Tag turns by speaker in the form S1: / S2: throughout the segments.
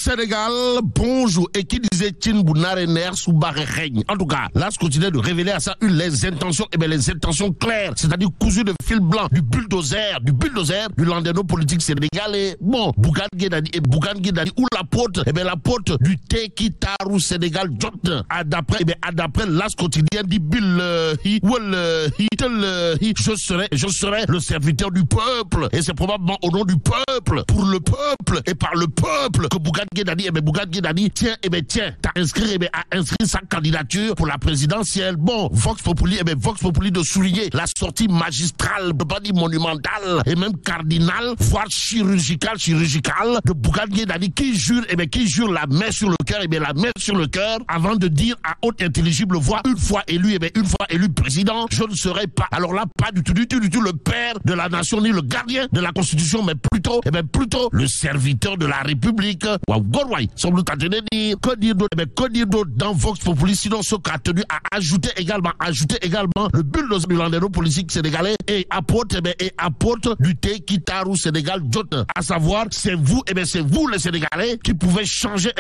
S1: Sénégal, bonjour. Et qui disait Tinbounarener sous règne. En tout cas, là, je continue de révéler à ça les intentions, et bien les intentions claires, c'est-à-dire cousues de fil blanc, du bulldozer, du landéno politique sénégalais. Bon, Bougane Gueye Dany ou la porte, et bien la porte du Teki Tarou Sénégal Jot. D'après l'As quotidien dit Bill, je serai le serviteur du peuple. Et c'est probablement au nom du peuple, pour le peuple et par le peuple que Bougane Gueye Dany, tiens, a inscrit sa candidature pour la présidentielle. Bon, Vox Populi de souligner la sortie magistrale, pas dire monumentale, et même cardinale, voire chirurgicale de Bougane Gueye Dany qui jure la main sur le cœur, avant de dire à haute intelligible voix, une fois élu président, je ne serai pas, alors là, pas du tout le père de la nation, ni le gardien de la Constitution, mais plutôt le serviteur de la République. Que dire d'autre dans Vox Populi, sinon ce qu'a tenu à ajouter également le bulldozer du landéno politique sénégalais et apporte du Teki Tarou Sénégal Jot, à savoir, c'est vous les Sénégalais qui pouvez changer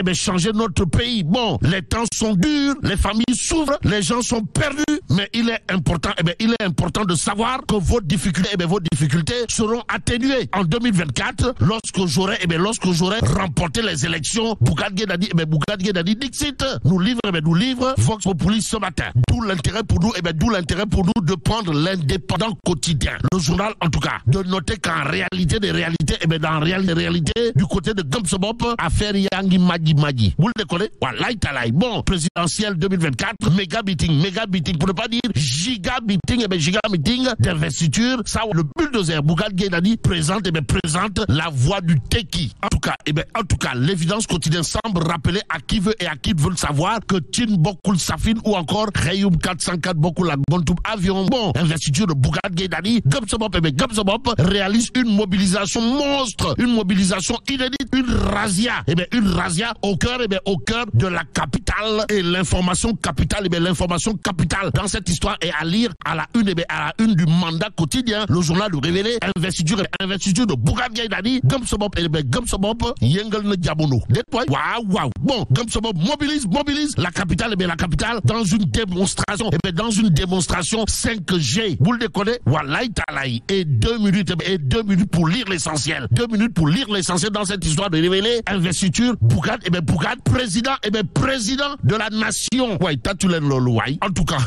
S1: notre pays. Bon, les temps sont durs, les familles souffrent, les gens sont perdus, mais il est important de savoir que vos difficultés seront atténuées en 2024 lorsque j'aurai remporté les élections. Bougane Gueye Dany Dixit nous livre Vox Populi ce matin. D'où l'intérêt pour nous de prendre l'Indépendant quotidien, le journal en tout cas, de noter qu'en réalité des réalités, du côté de Gumsobop, affaire Yangi Madi. Vous le décollez? Bon, présidentielle 2024, méga meeting, pour ne pas dire giga meeting d'investiture. Ça, le bulldozer Bougane Gueye Dany présente la voix du Teki. En tout cas, l'évidence quotidienne semble rappeler à qui veut le savoir que Tin Bokul Safin ou encore Rayum 404 Bokul la Gontoub avion. Bon, investiture de Bougane Gueye Dany, Gumsobop réalise une mobilisation monstre, une mobilisation inédite, une razzia au cœur de la capitale, et l'information capitale dans cette histoire est à lire à la une du mandat quotidien, le journal de révéler investiture de Bougane Gueye Dany, Gumsobop Yengel ne Diabono. Waouh. Bon, Gumsobop mobilise la capitale dans une démonstration 5G. Vous le déconnez? Et 2 minutes pour lire l'essentiel. 2 minutes pour lire l'essentiel dans cette histoire de révéler investiture Bougane président de la nation. En tout cas,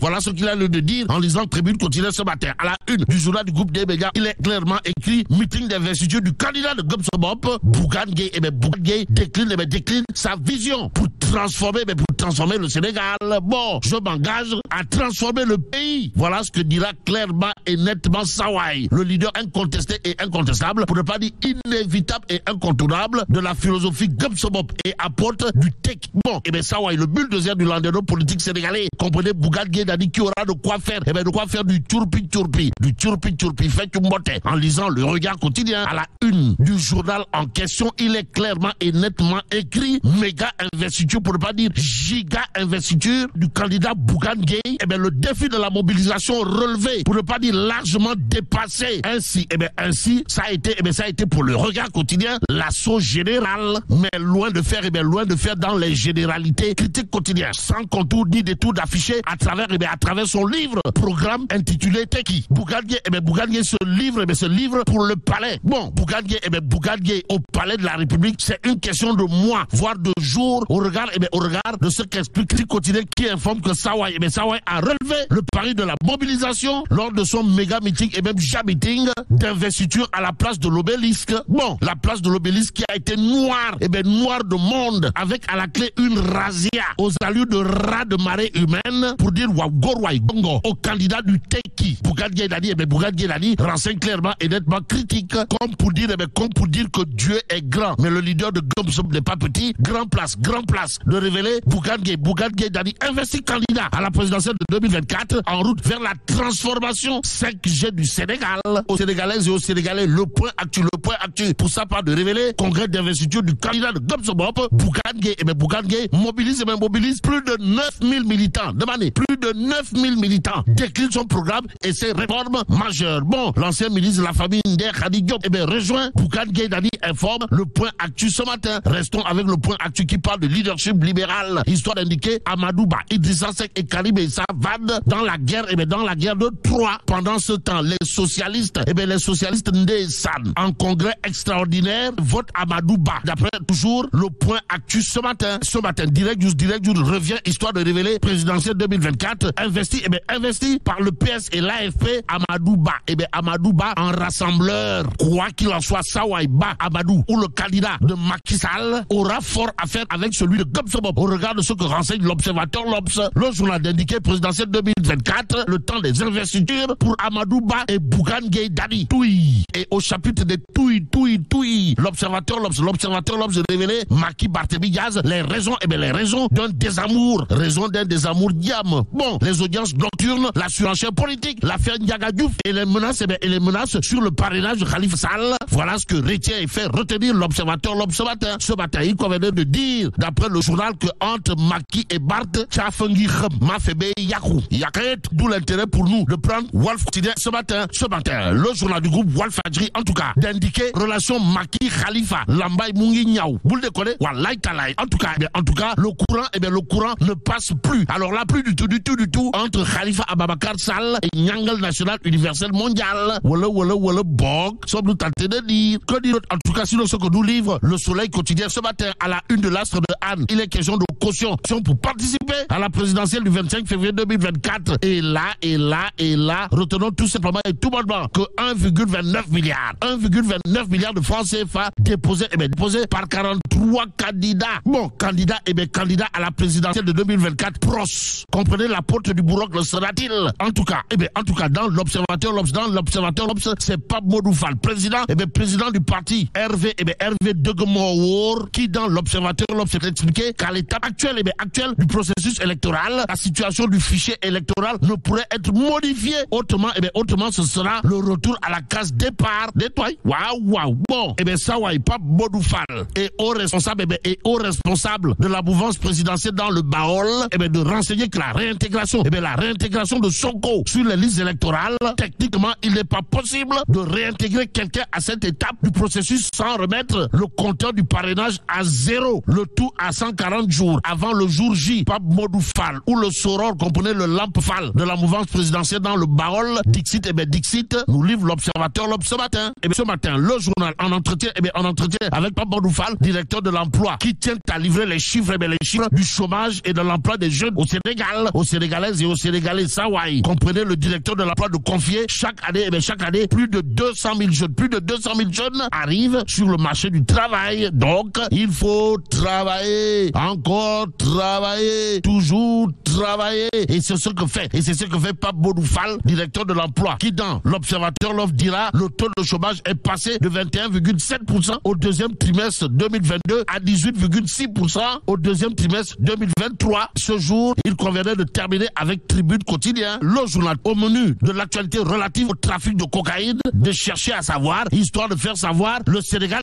S1: voilà ce qu'il a lieu de dire en lisant Tribune quotidienne ce matin. À la une du journal du groupe des médias, il est clairement écrit meeting d'investiture du candidat de Gumsobop. Bougane Gueye décline sa vision pour transformer le Sénégal. Bon, je m'engage à transformer le pays. Voilà ce que dira clairement et nettement Sawai, le leader incontesté et incontestable, pour ne pas dire inévitable et incontournable, de la philosophie Gumsobop et apporte du tech. Bon, Sawai, le bulldozer du landéno politique sénégalais, comprenez Bougane Gueye Dany qui aura de quoi faire du turpi, fait une botte. En lisant le regard quotidien à la une du journal en question, il est clairement et nettement écrit méga investiture, pour ne pas dire giga investiture du candidat Bougane Gueye. Le défi de la mobilisation relevé, pour ne pas dire largement dépassé. Ainsi, ça a été pour le regard quotidien l'assaut général, mais loin de faire dans les généralités critiques quotidiennes, sans contour ni détour d'afficher à travers son livre programme intitulé Teki. Bougane Gueye se livre pour le palais. Bon, Bougane Gueye au palais de la République, c'est une question de mois, voire de jours, au regard de ce qu'explique le quotidien qui informe que Sawai a relevé le pari de la mobilisation lors de son méga meeting et même meeting d'investiture à la place de l'Obélisque. Bon, la place de l'Obélisque qui a été noire de monde, avec à la clé une razzia aux allures de rat de marée humaine pour dire Wagorwai Gongo au candidat du Teki. Bougane Gueye Dany renseigne clairement et nettement critique, comme pour dire que Dieu est grand, mais le leader de Gumsobop n'est pas petit. Grand place de révéler Bougane Bougane Gueye Dany investi candidat à la présidentielle de 2024 en route vers la transformation 5G du Sénégal. Aux Sénégalaises et aux Sénégalais, le point actu. Pour ça, part de révéler congrès d'investiture du candidat de Gobsobop, Bougane Gueye mobilise plus de 9000 militants. Demandez, plus de 9000 militants déclinent son programme et ses réformes majeures. Bon, l'ancien ministre de la famille Nder Khady Diop rejoint Bougane Gueye Dany, informe le point actu ce matin. Restons avec le point actu qui parle de leadership libéral, histoire d'indiquer Amadou Ba, Idrissa Seck et Karim Meïssa Wade dans la guerre, dans la guerre de Troie. Pendant ce temps, les socialistes Ndesan, en congrès extraordinaire, votent Amadou Ba. D'après toujours le point actu ce matin, direct news revient, histoire de révéler présidentielle 2024, investi par le PS et l'AFP, Amadou Ba en rassembleur. Quoi qu'il en soit, Sawai Ba Amadou ou le candidat de Macky Sall aura fort à faire avec celui de Gobsobop. Au regard de ce que renseigne l'Observateur L'Obs, le journal d'indiqué présidentielle 2024, le temps des investitures pour Amadou Ba et Bougane Gueye Dany. Touy. Et au chapitre des touy, l'Observateur L'Obs révélé Macky Barthélémy Diaz, les raisons d'un désamour. Raison d'un désamour diam. Bon, les audiences nocturnes, la surenchère politique, l'affaire Ndiaga Diouf et les menaces sur le parrainage de Khalifa Sall. Voilà ce que retient et fait retenir l'Observateur L'Obs ce matin. Ce matin, il convenait de dire, d'après le journal, que entre Macky et Barth, Tchafengi Khem, Mafebe Yakou. Yaket, d'où l'intérêt pour nous de prendre Walf quotidien ce matin, le journal du groupe Walf Fadjri, en tout cas, d'indiquer relation Macky Khalifa, Lambay Mungi Niaou. Vous le déconnez? Wallahi Talaï. En tout cas, le courant ne passe plus. Alors là, plus du tout, entre Khalifa Ababakar Sall et Nyangal National Universel Mondial. Voilà, bog, sommes-nous tentés de dire. Que dire en tout cas, sinon ce que nous livre le Soleil quotidien ce matin à la une de l'Astre de Anne. Il est question de caution pour participer à la présidentielle du 25 février 2024. Et là, retenons tout simplement et tout bonnement que 1,29 milliard de francs CFA déposés par 43 candidats. Bon, candidat à la présidentielle de 2024 pros. Comprenez l'apôtre du Bourroc, le sera-t-il? En tout cas, dans l'Observateur L'Obs, c'est Pape Modou Fall, président du parti Hervé Degemoor, qui dans l'Observateur L'Obs s'est expliqué qu'à l'étape actuelle du processus électoral, la situation du fichier électoral ne pourrait être modifiée. Autrement, ce sera le retour à la case départ des toits. Waouh. Bon, ça, Pape Modou Fall est haut responsable de la mouvance présidentielle dans le Baol, de renseigner que la réintégration de Sonko sur les listes électorales, techniquement, il n'est pas possible de réintégrer quelqu'un à cette étape du processus sans remettre le compteur du parrainage à zéro, le tout à 140 jours avant le jour J. Pape Modou Fall ou le Soror, comprenez le Lamp Fall de la mouvance présidentielle dans le Baol, Dixit, nous livre l'Observateur L'Obs ce matin. Ce matin, le journal en entretien avec Pape Modou Fall, directeur de l'emploi, qui tient à livrer les chiffres du chômage et de l'emploi des jeunes au Sénégal, aux Sénégalaises et aux Sénégalais. Sawai, comprenez le directeur de l'emploi de confier chaque année, plus de 200 000 jeunes arrivent sur le marché du travail. Donc, il faut travailler, encore travailler, toujours travailler. Et c'est ce que fait Pape Modou Fall, directeur de l'emploi, qui dans l'Observateur L'Obs dira le taux de chômage est passé de 21,7% au deuxième trimestre 2022 à 18,6% au deuxième trimestre 2023. Ce jour, il conviendrait de terminer avec Tribune Quotidien, le journal au menu de l'actualité relative au trafic de cocaïne, de chercher à savoir, histoire de faire savoir, le Sénégal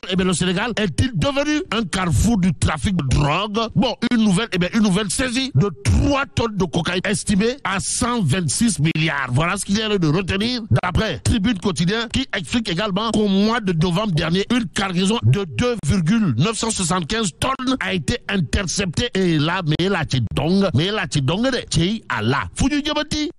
S1: est-il devenu un carrefour du trafic de drogue? Bon, une nouvelle saisie de 3 tonnes de cocaïne estimée à 126 milliards. Voilà ce qu'il y a de retenir d'après Tribune Quotidien, qui explique également qu'au mois de novembre dernier, une cargaison de 2,975 tonnes a été interceptée. Et là, mais là, tu donnes, de Allah. Foudu Diabati.